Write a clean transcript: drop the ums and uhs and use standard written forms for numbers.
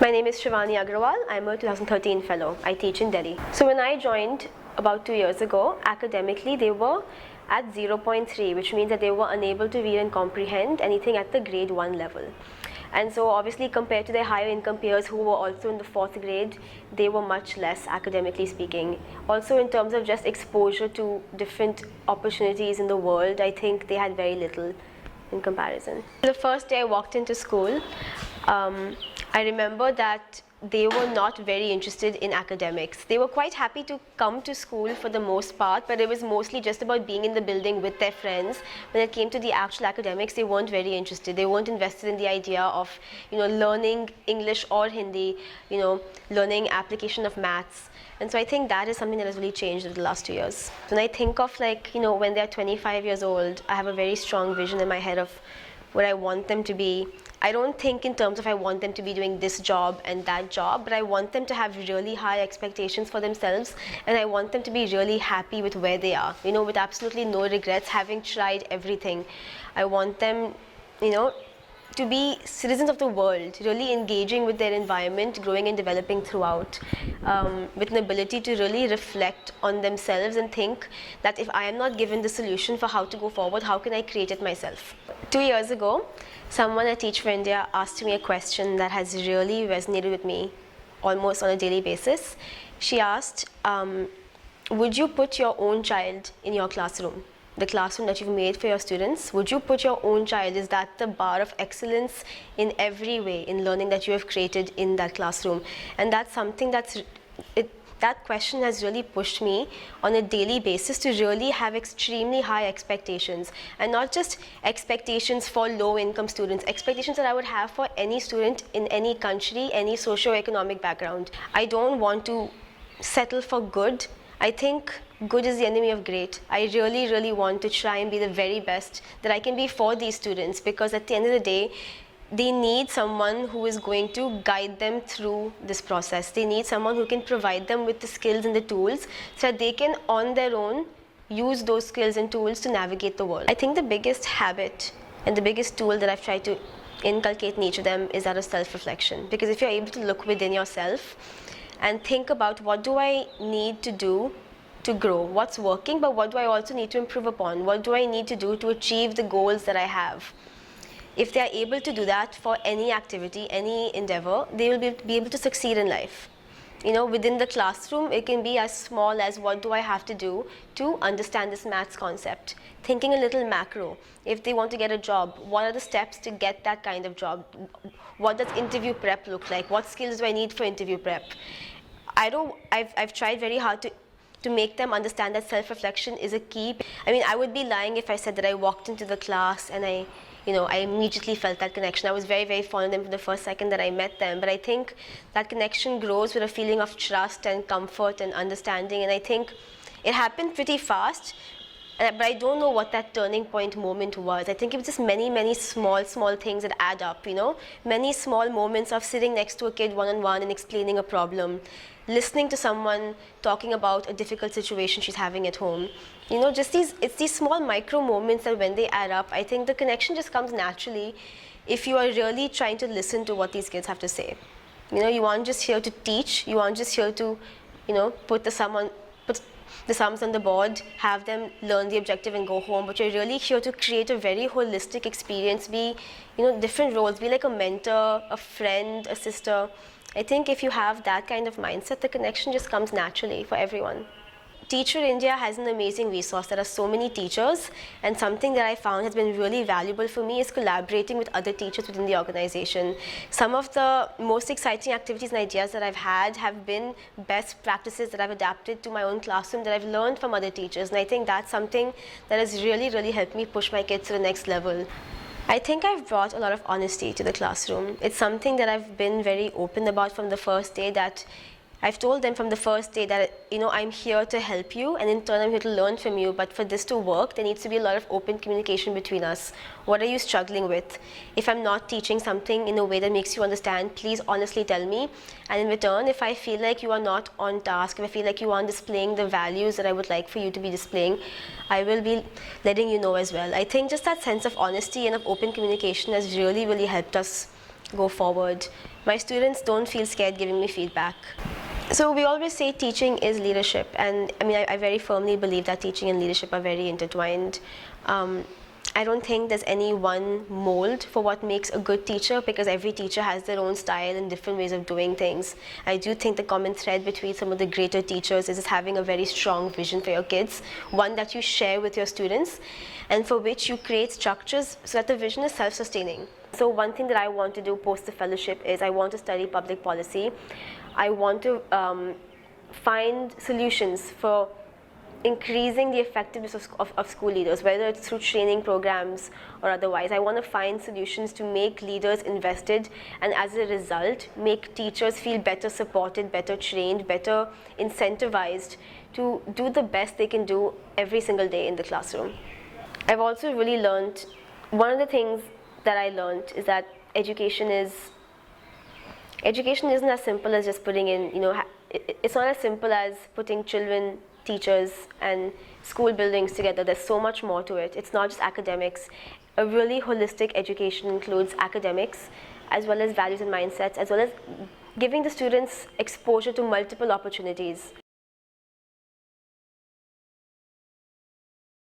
My name is Shivani Aggarwal. I'm a 2013 fellow. I teach in Delhi. So when I joined about 2 years ago, academically they were at 0.3, which means that they were unable to read and comprehend anything at the grade 1 level. And so obviously compared to their higher income peers who were also in the 4th grade, they were much less academically speaking. Also in terms of just exposure to different opportunities in the world, I think they had very little in comparison. The first day I walked into school, I remember that they were not very interested in academics. They were quite happy to come to school for the most part, but it was mostly just about being in the building with their friends. When it came to the actual academics, they weren't very interested. They weren't invested in the idea of, learning English or Hindi, learning application of maths. And so I think that is something that has really changed over the last 2 years. When I think of when they're 25 years old, I have a very strong vision in my head of what I want them to be. I don't think in terms of I want them to be doing this job and that job, but I want them to have really high expectations for themselves, and I want them to be really happy with where they are, with absolutely no regrets, having tried everything. I want them, to be citizens of the world, really engaging with their environment, growing and developing throughout, with an ability to really reflect on themselves and think that if I am not given the solution for how to go forward, how can I create it myself? 2 years ago, someone at Teach for India asked me a question that has really resonated with me almost on a daily basis. She asked, would you put your own child in your classroom? The classroom that you've made for your students, would you put your own child? Is that the bar of excellence in every way in learning that you have created in that classroom? And that's something that question has really pushed me on a daily basis to really have extremely high expectations, and not just expectations for low-income students, expectations that I would have for any student in any country, any socio-economic background. I don't want to settle for good. I think good is the enemy of great. I really, really want to try and be the very best that I can be for these students, because at the end of the day, they need someone who is going to guide them through this process. They need someone who can provide them with the skills and the tools so that they can, on their own, use those skills and tools to navigate the world. I think the biggest habit and the biggest tool that I've tried to inculcate in each of them is that of self-reflection. Because if you're able to look within yourself and think about what do I need to do to grow, what's working, but what do I also need to improve upon? What do I need to do to achieve the goals that I have? If they are able to do that for any activity, any endeavor, they will be able to succeed in life. Within the classroom, it can be as small as what do I have to do to understand this maths concept. Thinking a little macro. If they want to get a job, what are the steps to get that kind of job? What does interview prep look like? What skills do I need for interview prep? I've tried very hard to make them understand that self-reflection is a key. I would be lying if I said that I walked into the class and I immediately felt that connection. I was very, very fond of them from the first second that I met them. But I think that connection grows with a feeling of trust and comfort and understanding. And I think it happened pretty fast. But I don't know what that turning point moment was. I think it was just many, many small things that add up, Many small moments of sitting next to a kid one-on-one and explaining a problem, listening to someone talking about a difficult situation she's having at home. It's these small micro moments that when they add up, I think the connection just comes naturally if you are really trying to listen to what these kids have to say. You aren't just here to teach, you aren't just here to, put the sums on the board, have them learn the objective and go home, but you're really here to create a very holistic experience, be, different roles, be like a mentor, a friend, a sister. I think if you have that kind of mindset, the connection just comes naturally for everyone. Teach for India has an amazing resource. There are so many teachers, and something that I found has been really valuable for me is collaborating with other teachers within the organization. Some of the most exciting activities and ideas that I've had have been best practices that I've adapted to my own classroom that I've learned from other teachers, and I think that's something that has really, really helped me push my kids to the next level. I think I've brought a lot of honesty to the classroom. It's something that I've been very open about from the first day, that I've told them from the first day that, I'm here to help you, and in turn I'm here to learn from you, but for this to work, there needs to be a lot of open communication between us. What are you struggling with? If I'm not teaching something in a way that makes you understand, please honestly tell me. And in return, if I feel like you are not on task, if I feel like you aren't displaying the values that I would like for you to be displaying, I will be letting you know as well. I think just that sense of honesty and of open communication has really, really helped us go forward. My students don't feel scared giving me feedback. So we always say teaching is leadership, and I mean, I very firmly believe that teaching and leadership are very intertwined. I don't think there's any one mold for what makes a good teacher, because every teacher has their own style and different ways of doing things. I do think the common thread between some of the greater teachers is just having a very strong vision for your kids, one that you share with your students, and for which you create structures so that the vision is self-sustaining. So one thing that I want to do post the fellowship is I want to study public policy. I want to find solutions for increasing the effectiveness of school leaders, whether it's through training programs or otherwise. I want to find solutions to make leaders invested, and as a result, make teachers feel better supported, better trained, better incentivized to do the best they can do every single day in the classroom. I've also really learned, one of the things that I learned is that education isn't as simple as just putting in, it's not as simple as putting children, teachers, and school buildings together. There's so much more to it. It's not just academics. A really holistic education includes academics, as well as values and mindsets, as well as giving the students exposure to multiple opportunities.